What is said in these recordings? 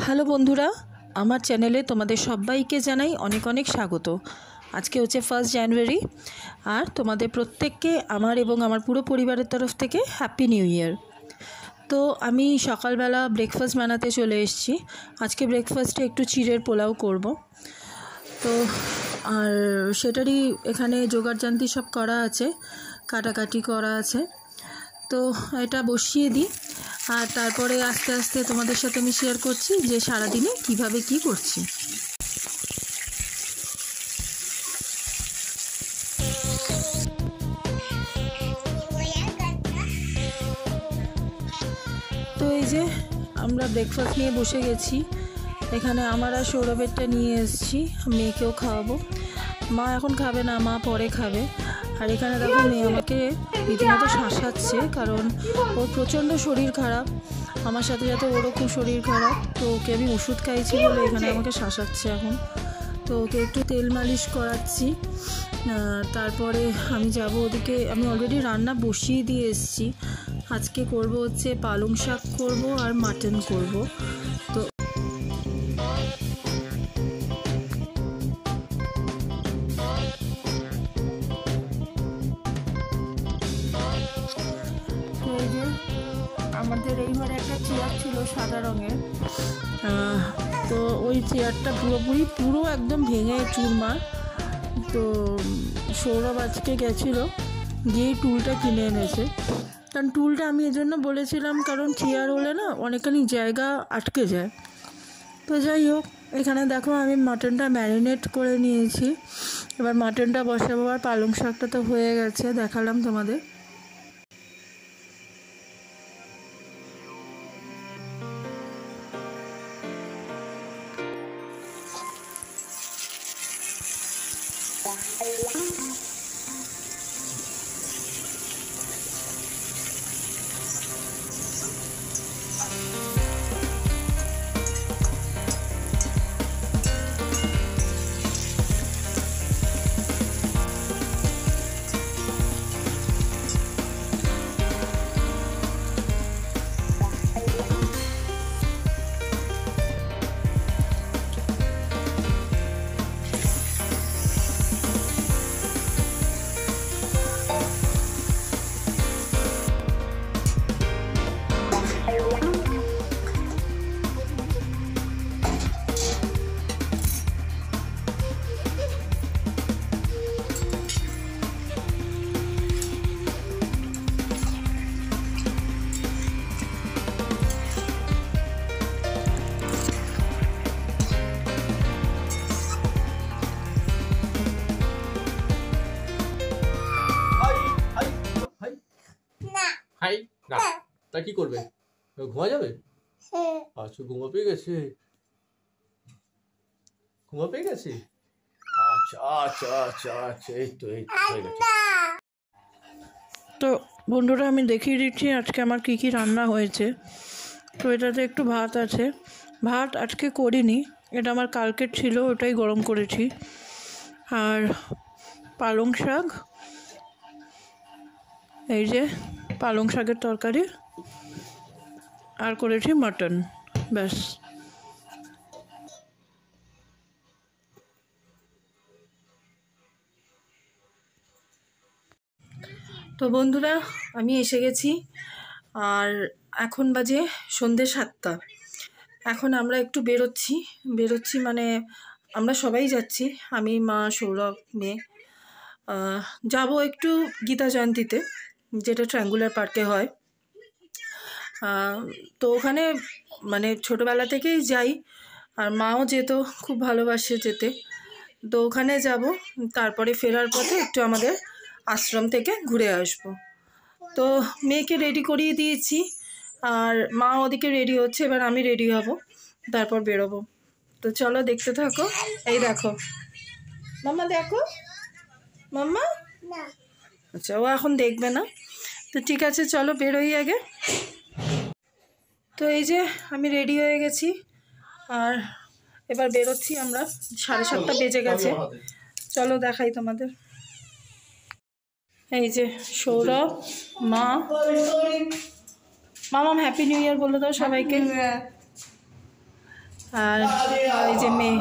Hello বন্ধুরা, আমার চ্যানেলে তোমাদের সবাইকে জানাই অনেক অনেক স্বাগত। আজকে হচ্ছে 1 জানুয়ারি, আর তোমাদের প্রত্যেককে আমার এবং আমার পুরো পরিবারের তরফ থেকে হ্যাপি নিউ ইয়ার। তো আমি সকালবেলা ব্রেকফাস্ট বানাতে চলে এসেছি। আজকে ব্রেকফাস্টে একটু চিড়ের পোলাও করব। তো আর সেটারই এখানে জোগাড়যন্ত্র সব করা আছে, কাটাকাটি করা আছে। তো এটা বসিয়ে দিই, আর তারপরে আস্তে আস্তে তোমাদের সাথে আমি শেয়ার করছি যে সারাদিনে কিভাবে কি করছি। তো এই যে আমরা ব্রেকফাস্ট নিয়ে বসে গেছি। এখানে আমার আর সৌরভেরটা নিয়ে এসেছি, মেয়েকেও খাওয়াবো। মা এখন খাবে না, মা পরে খাবে। আর এখানে দেখো মেয়ে আমাকে রীতিমতো শাসাচ্ছে, কারণ ওর প্রচণ্ড শরীর খারাপ। আমার সাথে সাথে ওরও খুব শরীর খারাপ, তো ওকে আমি ওষুধ খাইছি বলে এখানে আমাকে শাসাচ্ছে এখন। তো ওকে একটু তেল মালিশ করাচ্ছি। তারপরে আমি যাব ওদিকে। আমি অলরেডি রান্না বসিয়ে দিয়ে এসেছি। আজকে করব হচ্ছে পালং শাক করব আর মাটন করব। তো এই যে আমাদের এই ঘরে একটা চেয়ার ছিল সাদা রঙের, তো ওই চেয়ারটা পুরো একদম ভেঙে চুরমার। তো সৌরভ আজকে গেছিলো, গিয়ে টুলটা কিনে এনেছে। কারণ টুলটা আমি এজন্য বলেছিলাম, কারণ চেয়ার হলে না অনেকখানি জায়গা আটকে যায়। তো যাই হোক, এখানে দেখো আমি মাটনটা ম্যারিনেট করে নিয়েছি। এবার মাটনটা বসাবো, আর পালং শাকটা তো হয়ে গেছে, দেখালাম তোমাদের। হাই না, তা কি করবে? ঘুমা যাবে? আচ্ছা, ঘুমা পেয়ে গেছে। আচ্ছা আচ্ছা আচ্ছা আচ্ছা, এই তো হয়ে গেছে। তো বন্ধুরা, আমি দেখিয়ে দিচ্ছি আজকে আমার কী কী রান্না হয়েছে। তো এটাতে একটু ভাত আছে। ভাত আজকে করিনি, এটা আমার কালকের ছিল, ওটাই গরম করেছি। আর পালং শাক, এই যে পালং শাকের তরকারি, আর করেছি মাটন, ব্যাস। তো বন্ধুরা, আমি এসে গেছি, আর এখন বাজে সন্ধ্যে 7টা। এখন আমরা একটু বেরোচ্ছি মানে আমরা সবাই যাচ্ছি, আমি, মা, সৌরভ, মেয়ে। যাব একটু গীতা জয়ন্তীতে, যেটা ট্রায়াঙ্গুলার পার্কে হয়। তো ওখানে মানে ছোটোবেলা থেকেই যাই, আর মাও যেত, খুব ভালোবাসে যেতে। তো ওখানে যাব, তারপরে ফেরার পথে একটু আমাদের আশ্রম থেকে ঘুরে আসব। তো মেয়েকে রেডি করিয়ে দিয়েছি, আর মা ওদিকে রেডি হচ্ছে, এবার আমি রেডি হব, তারপর বেরোবো। তো চলো দেখতে থাকো। এই দেখো মাম্মা, দেখো মাম্মা। আচ্ছা, ও এখন দেখবে না, তো ঠিক আছে, চলো বেরোই আগে। তো এই যে আমি রেডি হয়ে গেছি, আর এবার বেরোচ্ছি আমরা। 7:30 বেজে গেছে, চলো দেখাই তোমাদের। এই যে সৌরভ, মা, মামাম হ্যাপি নিউ ইয়ার বলে দাও সবাইকে। আর এই যে মেয়ে।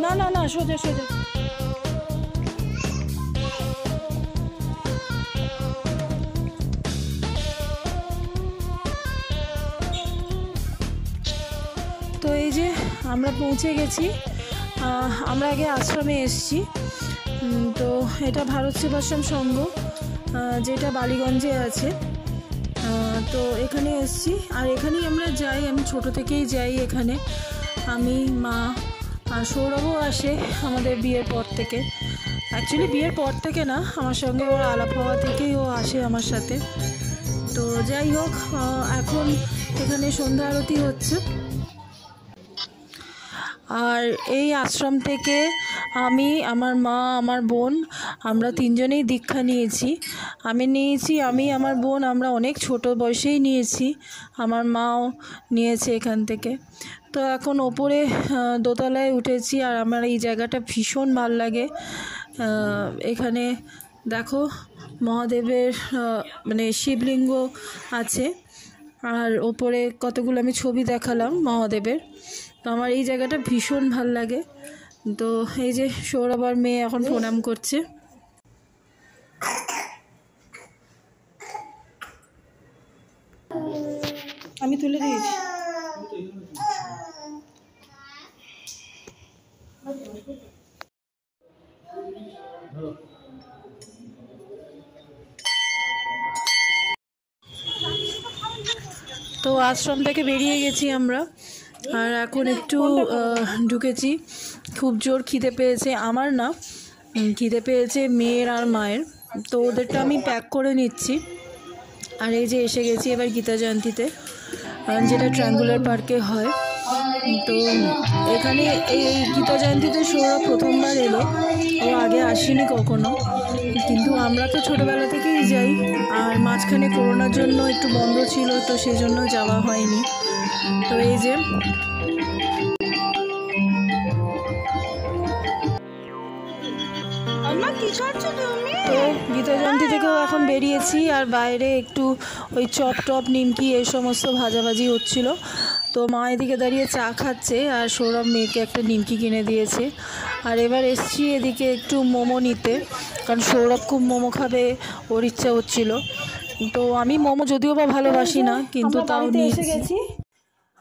না না না, সোজা সোজা। তো এই যে আমরা পৌঁছে গেছি। আমরা আগে আশ্রমে এসেছি। তো এটা ভারত সেবাশ্রম সংঘ, যেটা বালিগঞ্জে আছে। তো এখানে এসেছি, আর এখানেই আমরা যাই, আমি ছোট থেকেই যাই এখানে। আমি, মা, আর সৌরভও আসে আমাদের বিয়ের পর থেকে। অ্যাকচুয়ালি বিয়ের পর থেকে না, আমার সঙ্গে ওর আলাপ হওয়া থেকেই ও আসে আমার সাথে। তো যাই হোক, এখন এখানে সন্ধ্যা আরতি হচ্ছে। আর এই আশ্রম থেকে আমি, আমার মা, আমার বোন, আমরা তিনজনেই দীক্ষা নিয়েছি। আমি আমার বোন আমরা অনেক ছোট বয়সেই নিয়েছি। আমার মাও নিয়েছে এখান থেকে। তো এখন ওপরে দোতলায় উঠেছি, আর আমার এই জায়গাটা ভীষণ ভাল লাগে। এখানে দেখো মহাদেবের মানে শিবলিঙ্গ আছে, আর ওপরে কতগুলো আমি ছবি দেখালাম মহাদেবের। তো আমার এই জায়গাটা ভীষণ ভাল লাগে। তো এই যে সৌরভ আর মেয়ে এখন প্রণাম করছে। আমি তুলে দিয়েছি। তো আশ্রম থেকে বেরিয়ে গেছি আমরা, আর এখন একটু ঢুকেছি। খুব জোর খিদে পেয়েছে, আমার না, খিদে পেয়েছে মেয়ের আর মায়ের। তো ওদেরটা আমি প্যাক করে নিচ্ছি। আর এই যে এসে গেছি এবার গীতা জয়ন্তীতে, যেটা ট্রায়াঙ্গুলার পার্কে হয়। তো এখানে এই গীতা জয়ন্তীতে সৌরভ প্রথমবার এলো, ও আগে আসেনি কখনো। কিন্তু আমরা তো ছোটোবেলা থেকেই যাই, আর মাঝখানে করোনার জন্য একটু বন্ধ ছিল, তো সেই জন্য যাওয়া হয়নি। তো এই যে তো গীতা জয়ন্তী থেকেও এখন বেরিয়েছি, আর বাইরে একটু ওই চপ টপ নিমকি এই সমস্ত ভাজাভাজি হচ্ছিল। তো মা এদিকে দাঁড়িয়ে চা খাচ্ছে, আর সৌরভ মেয়েকে একটা নিমকি কিনে দিয়েছে। আর এবার এসছি এদিকে একটু মোমো নিতে, কারণ সৌরভ খুব মোমো খাবে, ওর ইচ্ছা হচ্ছিল। তো আমি মোমো যদিও বা ভালোবাসি না, কিন্তু তাও নিয়ে এসে গেছি।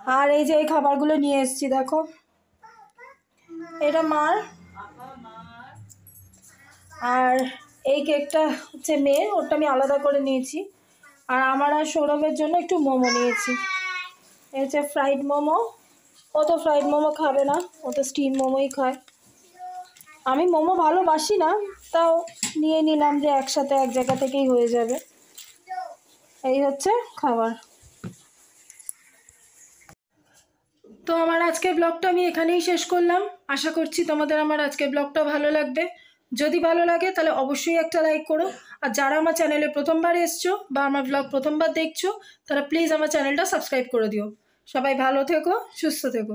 আর এই যে এই খাবারগুলো নিয়ে এসেছি, দেখো এটা মার, আর এই কেকটা হচ্ছে মেয়ের, ওটা আমি আলাদা করে নিয়েছি। আর আমার আর সৌরভের জন্য একটু মোমো নিয়েছি। এই হচ্ছে ফ্রাইড মোমো। ও তো ফ্রাইড মোমো খাবে না, ও তো স্টিম মোমোই খায়। আমি মোমো ভালোবাসি না, তাও নিয়ে নিলাম যে একসাথে এক জায়গা থেকেই হয়ে যাবে। এই হচ্ছে খাবার। তো আমার আজকের ব্লগটা আমি এখানেই শেষ করলাম। আশা করছি তোমাদের আমার আজকের ব্লগটা ভালো লাগবে। যদি ভালো লাগে তাহলে অবশ্যই একটা লাইক করো। আর যারা আমার চ্যানেলে প্রথমবার এসছো বা আমার ব্লগ প্রথমবার দেখছো, তারা প্লিজ আমার চ্যানেলটা সাবস্ক্রাইব করে দিও। সবাই ভালো থেকো, সুস্থ থেকো।